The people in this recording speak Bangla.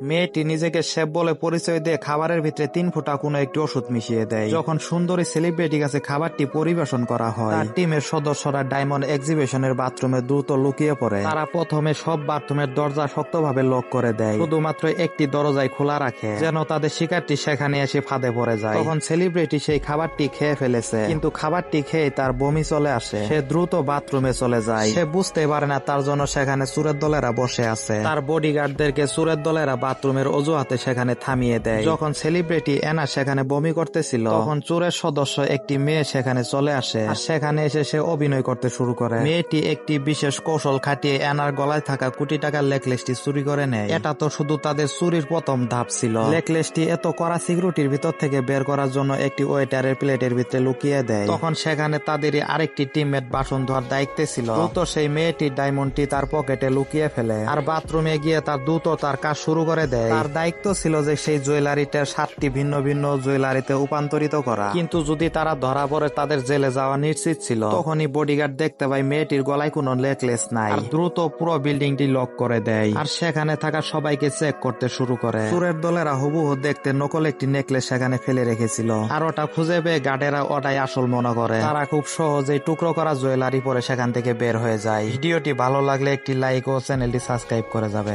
মেয়েটি নিজেকে শেফ বলে পরিচয় দিয়ে খাবারের ভিতরে 3 ফোঁটা কোনো একটি ওষুধ মিশিয়ে দেয়। যখন সুন্দরী সেলিব্রিটি কাছে খাবারটি পরিবেশন করা হয়, তার টিমের সদস্যরা ডায়মন্ড এক্সিবিশনের বাথরুমে দ্রুত লুকিয়ে পড়ে। তারা প্রথমে সব বাথরুমের দরজা শক্তভাবে লক করে দেয়, শুধুমাত্র একটি দরজায় খোলা রাখে যেন তাদের শিকারটি সেখানে এসে ফাঁদে পড়ে যায়। তখন সেলিব্রিটি সেই খাবারটি খেয়ে ফেলেছে, কিন্তু খাবারটি খেয়ে তার বমি চলে আসে। সে দ্রুত বাথরুমে চলে যায়। সে বুঝতে পারে না তার জন্য সেখানে চোরের দলেরা বসে আছে। তার বডিগার্ডদেরকে চোরের দলেরা বাথরুমের অজুহাতে সেখানে থামিয়ে দেয়। যখন সেলিব্রিটি এনা সেখানে বমি করতেছিল, তখন চোরের সদস্য একটি মেয়ে সেখানে চলে আসে আর সেখানে এসে সে অভিনয় করতে শুরু করে। মেয়েটি একটি বিশেষ কৌশল খাটিয়ে এনার গলায় থাকা কোটি টাকার নেকলেসটি চুরি করে নেয়। এটা তো শুধু তাদের চুরির প্রথম ধাপ ছিল। নেকলেসটি এত কড়া সিকিউরিটির ভিতর থেকে বের করার জন্য একটি ওয়েটারের প্লেটের ভিতরে লুকিয়ে দেয়। তখন সেখানে তাদেরই আরেকটি টিমমেট বাসন ধোয়ার দায়িত্বে ছিল। দ্রুত সেই মেয়েটি ডায়মন্ডটি তার পকেটে লুকিয়ে ফেলে আর বাথরুমে গিয়ে তার দ্রুত তার কাজ শুরু করে দেয়। তার দায়িত্ব ছিল যে সেই জুয়েলারিটা 7টি ভিন্ন ভিন্ন জুয়েলারিতে রূপান্তরিত করা। কিন্তু যদি তারা ধরা পড়ে তাদের জেলে যাওয়া নিশ্চিত ছিল। তখনই বডিগার্ড দেখতে পায় মেয়েটির গলায় কোনো নেকলেস নাই আর দ্রুত পুরো বিল্ডিংটি লক করে দেয় আর সেখানে থাকা সবাইকে চেক করতে শুরু করে। চোরের দলেরা হুবহু দেখতে নকল একটি নেকলেস সেখানে ফেলে রেখেছিল আর ওটা খুঁজে পেয়ে গার্ডেরা ওটাই আসল মনে করে। তারা খুব সহজেই টুকরো করা জুয়েলারি পরে সেখান থেকে বের হয়ে যায়। ভিডিওটি ভালো লাগলে একটি লাইক ও চ্যানেলটি সাবস্ক্রাইব করে যাবেন।